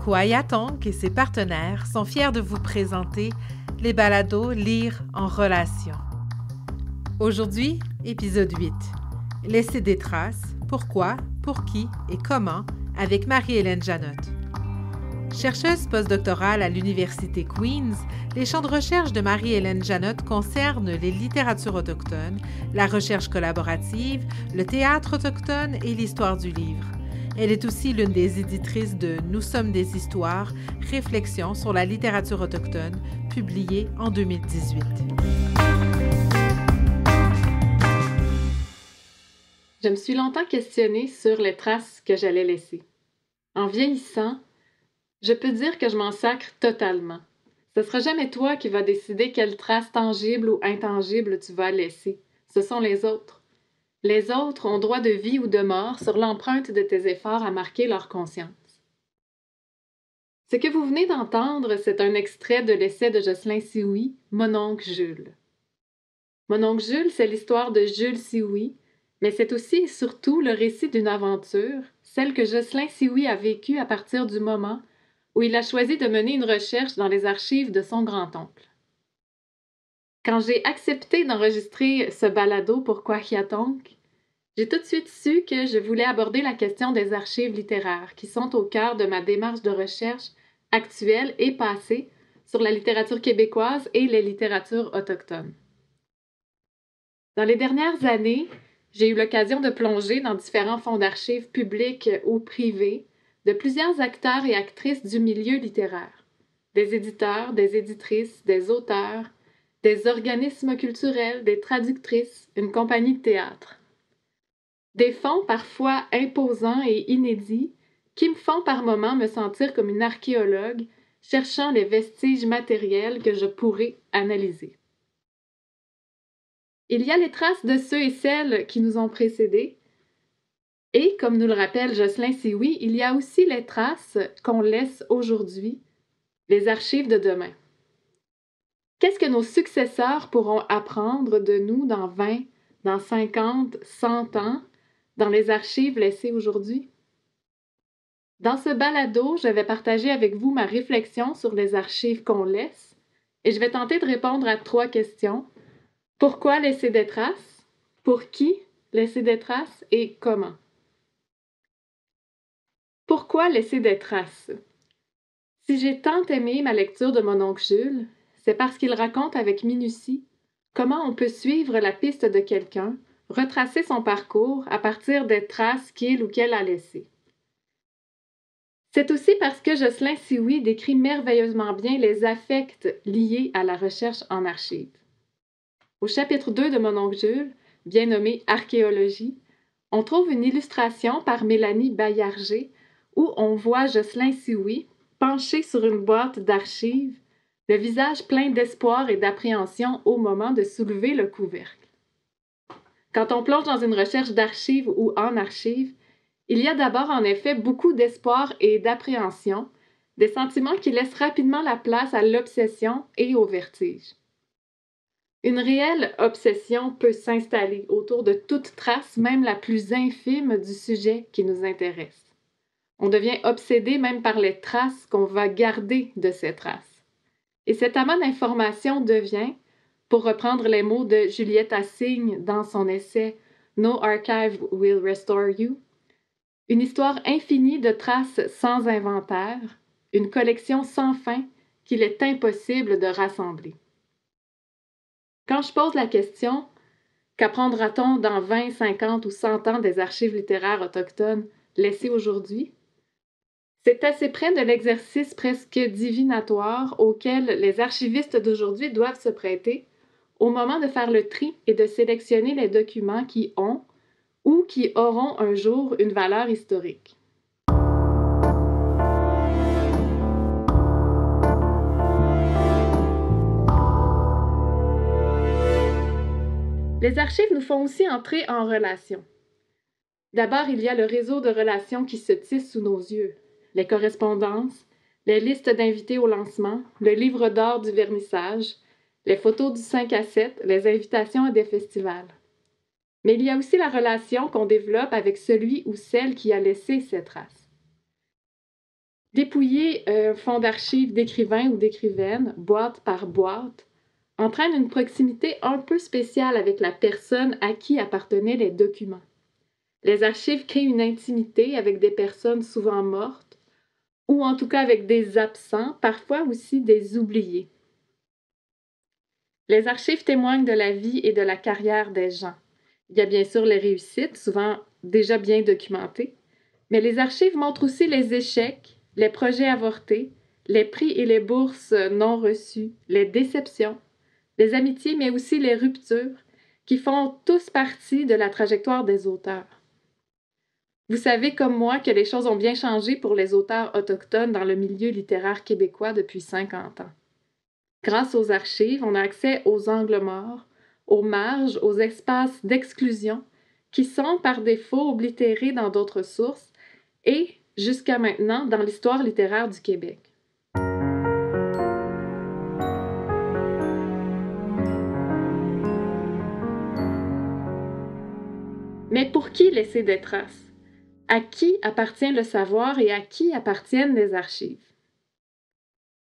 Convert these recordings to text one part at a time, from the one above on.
Kouayatong et ses partenaires sont fiers de vous présenter les balados Lire en relation. Aujourd'hui, épisode 8. Laisser des traces, pourquoi, pour qui et comment, avec Marie-Hélène Janotte. Chercheuse postdoctorale à l'Université Queen's, les champs de recherche de Marie-Hélène Janotte concernent les littératures autochtones, la recherche collaborative, le théâtre autochtone et l'histoire du livre. Elle est aussi l'une des éditrices de Nous sommes des histoires, réflexions sur la littérature autochtone, publiée en 2018. Je me suis longtemps questionnée sur les traces que j'allais laisser. En vieillissant, je peux dire que je m'en sacre totalement. Ce ne sera jamais toi qui vas décider quelles traces tangibles ou intangibles tu vas laisser. Ce sont les autres. Les autres ont droit de vie ou de mort sur l'empreinte de tes efforts à marquer leur conscience. Ce que vous venez d'entendre, c'est un extrait de l'essai de Jocelyn Sioui, Mon oncle Jules. Mon oncle Jules, c'est l'histoire de Jules Sioui, mais c'est aussi et surtout le récit d'une aventure, celle que Jocelyn Sioui a vécue à partir du moment où il a choisi de mener une recherche dans les archives de son grand-oncle. Quand j'ai accepté d'enregistrer ce balado pour Kouayatong, j'ai tout de suite su que je voulais aborder la question des archives littéraires qui sont au cœur de ma démarche de recherche actuelle et passée sur la littérature québécoise et les littératures autochtones. Dans les dernières années, j'ai eu l'occasion de plonger dans différents fonds d'archives publics ou privés de plusieurs acteurs et actrices du milieu littéraire, des éditeurs, des éditrices, des auteurs, des organismes culturels, des traductrices, une compagnie de théâtre. Des fonds parfois imposants et inédits qui me font par moments me sentir comme une archéologue cherchant les vestiges matériels que je pourrais analyser. Il y a les traces de ceux et celles qui nous ont précédés, et, comme nous le rappelle Jocelyn Sioui, il y a aussi les traces qu'on laisse aujourd'hui, les archives de demain. Qu'est-ce que nos successeurs pourront apprendre de nous dans 20, dans 50, 100 ans, dans les archives laissées aujourd'hui? Dans ce balado, je vais partager avec vous ma réflexion sur les archives qu'on laisse, et je vais tenter de répondre à 3 questions. Pourquoi laisser des traces? Pour qui laisser des traces? Et comment? Pourquoi laisser des traces? Si j'ai tant aimé ma lecture de Mon oncle Jules, c'est parce qu'il raconte avec minutie comment on peut suivre la piste de quelqu'un, retracer son parcours à partir des traces qu'il ou qu'elle a laissées. C'est aussi parce que Jocelyn Sioui décrit merveilleusement bien les affects liés à la recherche en archives. Au chapitre 2 de Mon oncle Jules, bien nommé Archéologie, on trouve une illustration par Mélanie Baillarger où on voit Jocelyn Sioui penché sur une boîte d'archives, le visage plein d'espoir et d'appréhension au moment de soulever le couvercle. Quand on plonge dans une recherche d'archives ou en archives, il y a d'abord en effet beaucoup d'espoir et d'appréhension, des sentiments qui laissent rapidement la place à l'obsession et au vertige. Une réelle obsession peut s'installer autour de toute trace, même la plus infime du sujet qui nous intéresse. On devient obsédé même par les traces qu'on va garder de ces traces. Et cet amas d'informations devient, pour reprendre les mots de Juliette Assigne dans son essai « No archive will restore you », une histoire infinie de traces sans inventaire, une collection sans fin qu'il est impossible de rassembler. Quand je pose la question « Qu'apprendra-t-on dans 20, 50 ou 100 ans des archives littéraires autochtones laissées aujourd'hui ?» C'est assez près de l'exercice presque divinatoire auquel les archivistes d'aujourd'hui doivent se prêter au moment de faire le tri et de sélectionner les documents qui ont ou qui auront un jour une valeur historique. Les archives nous font aussi entrer en relation. D'abord, il y a le réseau de relations qui se tisse sous nos yeux. Les correspondances, les listes d'invités au lancement, le livre d'or du vernissage, les photos du 5 à 7, les invitations à des festivals. Mais il y a aussi la relation qu'on développe avec celui ou celle qui a laissé ces traces. Dépouiller un fonds d'archives d'écrivains ou d'écrivaines, boîte par boîte, entraîne une proximité un peu spéciale avec la personne à qui appartenaient les documents. Les archives créent une intimité avec des personnes souvent mortes, ou en tout cas avec des absents, parfois aussi des oubliés. Les archives témoignent de la vie et de la carrière des gens. Il y a bien sûr les réussites, souvent déjà bien documentées, mais les archives montrent aussi les échecs, les projets avortés, les prix et les bourses non reçus, les déceptions, les amitiés, mais aussi les ruptures, qui font tous partie de la trajectoire des auteurs. Vous savez comme moi que les choses ont bien changé pour les auteurs autochtones dans le milieu littéraire québécois depuis 50 ans. Grâce aux archives, on a accès aux angles morts, aux marges, aux espaces d'exclusion qui sont par défaut oblitérés dans d'autres sources et, jusqu'à maintenant, dans l'histoire littéraire du Québec. Mais pour qui laisser des traces? À qui appartient le savoir et à qui appartiennent les archives?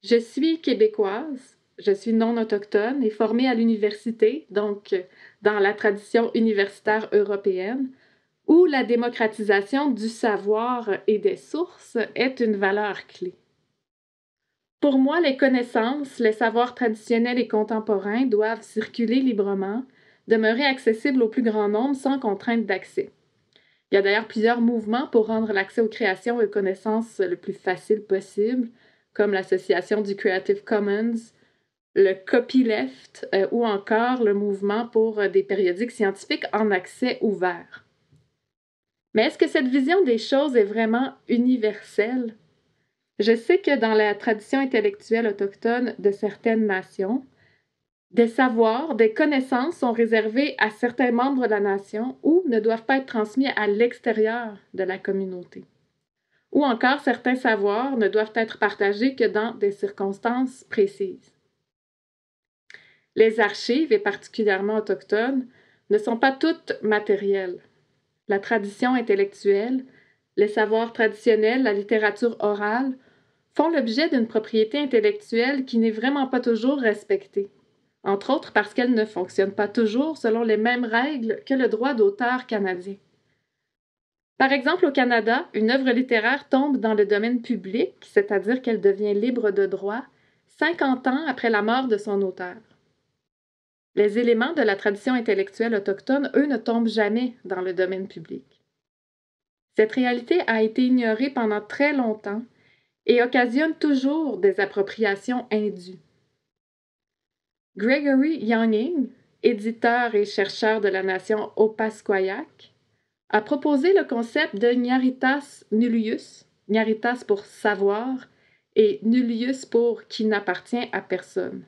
Je suis québécoise, je suis non autochtone et formée à l'université, donc dans la tradition universitaire européenne, où la démocratisation du savoir et des sources est une valeur clé. Pour moi, les connaissances, les savoirs traditionnels et contemporains doivent circuler librement, demeurer accessibles au plus grand nombre sans contrainte d'accès. Il y a d'ailleurs plusieurs mouvements pour rendre l'accès aux créations et aux connaissances le plus facile possible, comme l'association du Creative Commons, le copyleft ou encore le mouvement pour des périodiques scientifiques en accès ouvert. Mais est-ce que cette vision des choses est vraiment universelle? Je sais que dans la tradition intellectuelle autochtone de certaines nations, des savoirs, des connaissances sont réservés à certains membres de la nation ou ne doivent pas être transmis à l'extérieur de la communauté. Ou encore, certains savoirs ne doivent être partagés que dans des circonstances précises. Les archives, et particulièrement autochtones, ne sont pas toutes matérielles. La tradition intellectuelle, les savoirs traditionnels, la littérature orale font l'objet d'une propriété intellectuelle qui n'est vraiment pas toujours respectée, entre autres parce qu'elle ne fonctionne pas toujours selon les mêmes règles que le droit d'auteur canadien. Par exemple, au Canada, une œuvre littéraire tombe dans le domaine public, c'est-à-dire qu'elle devient libre de droit, 50 ans après la mort de son auteur. Les éléments de la tradition intellectuelle autochtone, eux, ne tombent jamais dans le domaine public. Cette réalité a été ignorée pendant très longtemps et occasionne toujours des appropriations indues. Gregory Younging, éditeur et chercheur de la nation Opaskwayak, a proposé le concept de Ñaritas Nullius, Ñaritas pour savoir et Nullius pour qui n'appartient à personne.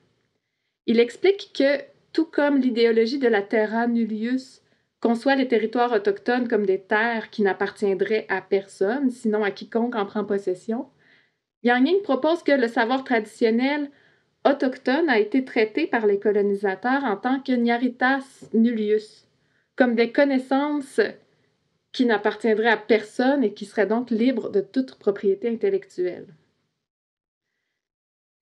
Il explique que, tout comme l'idéologie de la terra nullius conçoit les territoires autochtones comme des terres qui n'appartiendraient à personne, sinon à quiconque en prend possession, Younging propose que le savoir traditionnel autochtone a été traité par les colonisateurs en tant que Ñaritas Nullius, comme des connaissances qui n'appartiendraient à personne et qui seraient donc libres de toute propriété intellectuelle.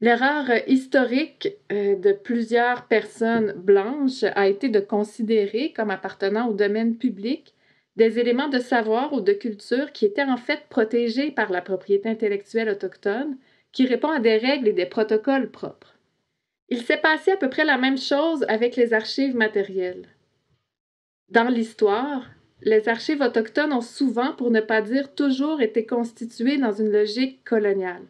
L'erreur historique de plusieurs personnes blanches a été de considérer comme appartenant au domaine public des éléments de savoir ou de culture qui étaient en fait protégés par la propriété intellectuelle autochtone, qui répond à des règles et des protocoles propres. Il s'est passé à peu près la même chose avec les archives matérielles. Dans l'histoire, les archives autochtones ont souvent, pour ne pas dire toujours, été constituées dans une logique coloniale.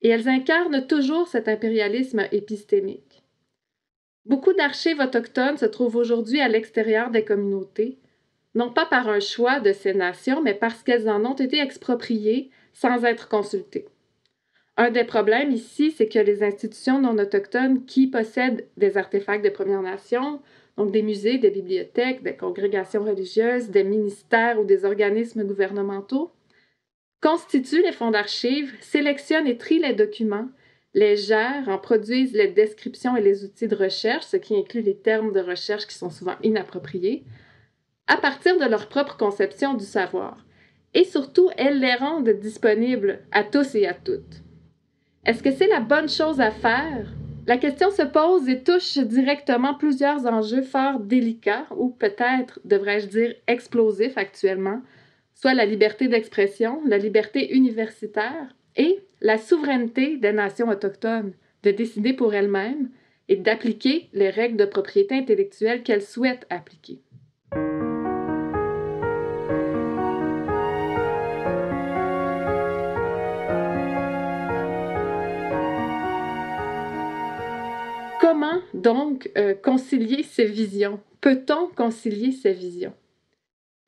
Et elles incarnent toujours cet impérialisme épistémique. Beaucoup d'archives autochtones se trouvent aujourd'hui à l'extérieur des communautés, non pas par un choix de ces nations, mais parce qu'elles en ont été expropriées sans être consultées. Un des problèmes ici, c'est que les institutions non autochtones qui possèdent des artefacts des Premières Nations, donc des musées, des bibliothèques, des congrégations religieuses, des ministères ou des organismes gouvernementaux, constituent les fonds d'archives, sélectionnent et trient les documents, les gèrent, en produisent les descriptions et les outils de recherche, ce qui inclut les termes de recherche qui sont souvent inappropriés, à partir de leur propre conception du savoir. et surtout, elles les rendent disponibles à tous et à toutes. Est-ce que c'est la bonne chose à faire? La question se pose et touche directement plusieurs enjeux fort délicats, ou peut-être, devrais-je dire, explosifs actuellement, soit la liberté d'expression, la liberté universitaire et la souveraineté des nations autochtones de décider pour elles-mêmes et d'appliquer les règles de propriété intellectuelle qu'elles souhaitent appliquer. Comment donc concilier ces visions? Peut-on concilier ces visions?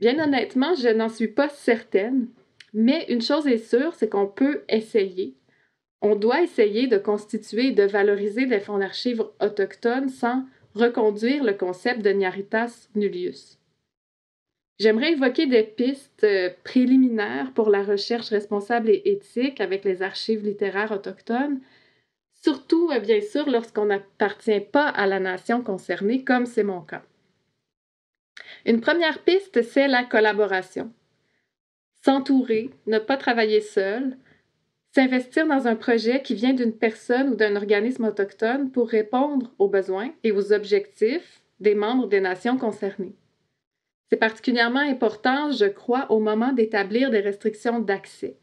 Bien honnêtement, je n'en suis pas certaine, mais une chose est sûre, c'est qu'on peut essayer. On doit essayer de constituer et de valoriser les fonds d'archives autochtones sans reconduire le concept de Ñaritas Nullius. J'aimerais évoquer des pistes préliminaires pour la recherche responsable et éthique avec les archives littéraires autochtones, surtout, bien sûr, lorsqu'on n'appartient pas à la nation concernée, comme c'est mon cas. Une première piste, c'est la collaboration. S'entourer, ne pas travailler seul, s'investir dans un projet qui vient d'une personne ou d'un organisme autochtone pour répondre aux besoins et aux objectifs des membres des nations concernées. C'est particulièrement important, je crois, au moment d'établir des restrictions d'accès,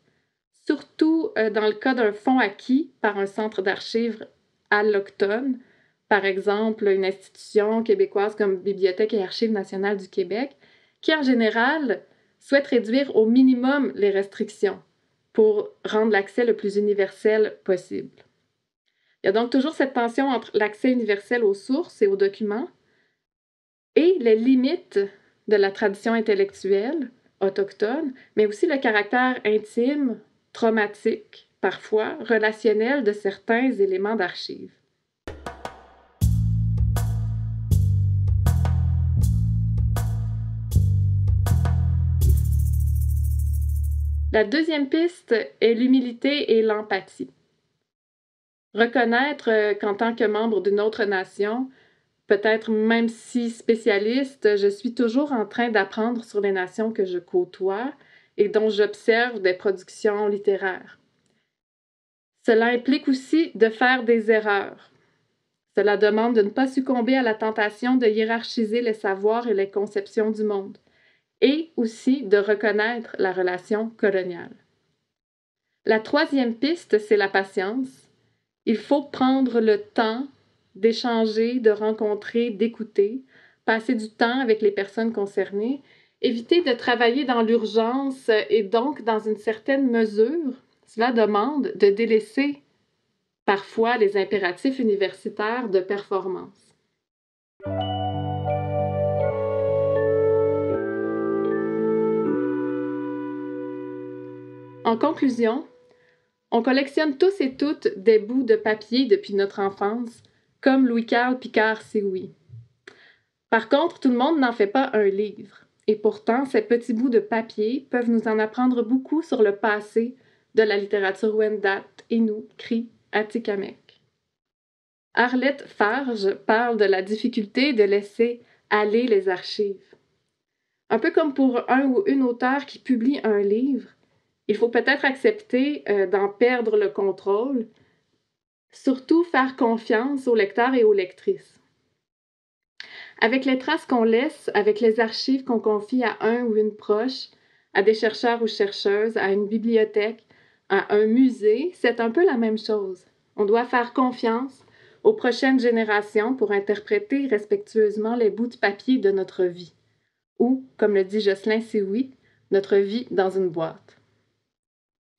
surtout dans le cas d'un fonds acquis par un centre d'archives alloctone, par exemple une institution québécoise comme Bibliothèque et Archives nationales du Québec, qui en général souhaite réduire au minimum les restrictions pour rendre l'accès le plus universel possible. Il y a donc toujours cette tension entre l'accès universel aux sources et aux documents et les limites de la tradition intellectuelle autochtone, mais aussi le caractère intime, traumatique, parfois relationnel de certains éléments d'archives. La deuxième piste est l'humilité et l'empathie. Reconnaître qu'en tant que membre d'une autre nation, peut-être même si spécialiste, je suis toujours en train d'apprendre sur les nations que je côtoie et dont j'observe des productions littéraires. Cela implique aussi de faire des erreurs. Cela demande de ne pas succomber à la tentation de hiérarchiser les savoirs et les conceptions du monde, et aussi de reconnaître la relation coloniale. La troisième piste, c'est la patience. Il faut prendre le temps d'échanger, de rencontrer, d'écouter, passer du temps avec les personnes concernées, éviter de travailler dans l'urgence et donc, dans une certaine mesure, cela demande de délaisser parfois les impératifs universitaires de performance. En conclusion, on collectionne tous et toutes des bouts de papier depuis notre enfance, comme Louis-Carl Picard-Sioui. Par contre, tout le monde n'en fait pas un livre, et pourtant, ces petits bouts de papier peuvent nous en apprendre beaucoup sur le passé de la littérature Wendat, Innu, Cri, Atikamekw. Arlette Farge parle de la difficulté de laisser aller les archives. Un peu comme pour un ou une auteure qui publie un livre, il faut peut-être accepter d'en perdre le contrôle, surtout faire confiance aux lecteurs et aux lectrices. Avec les traces qu'on laisse, avec les archives qu'on confie à un ou une proche, à des chercheurs ou chercheuses, à une bibliothèque, à un musée, c'est un peu la même chose. On doit faire confiance aux prochaines générations pour interpréter respectueusement les bouts de papier de notre vie, ou, comme le dit Jocelyn Sioui, notre vie dans une boîte.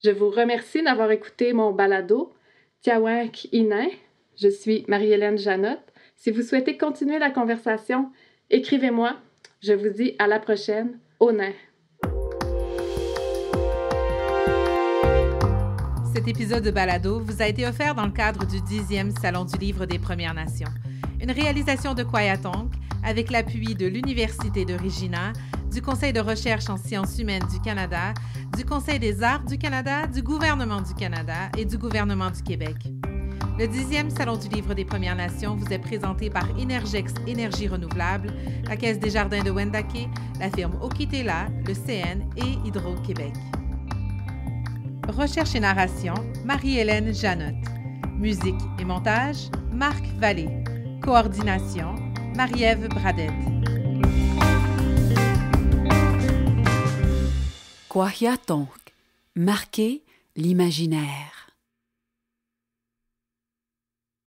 Je vous remercie d'avoir écouté mon balado Tiawak Inin. Je suis Marie-Hélène Janotte. Si vous souhaitez continuer la conversation, écrivez-moi. Je vous dis à la prochaine. Au nain. Cet épisode de balado vous a été offert dans le cadre du 10e Salon du Livre des Premières Nations, une réalisation de Kwayatonk avec l'appui de l'Université de Regina, du Conseil de recherche en sciences humaines du Canada, du Conseil des arts du Canada, du gouvernement du Canada et du gouvernement du Québec. Le 10e Salon du Livre des Premières Nations vous est présenté par Énergex Énergie Renouvelable, la Caisse des Jardins de Wendake, la firme Okitela, le CN et Hydro-Québec. Recherche et narration, Marie-Hélène Janotte. Musique et montage, Marc Vallée. Coordination, Marie-Ève Bradette. Kwahiatonk, marquer l'imaginaire.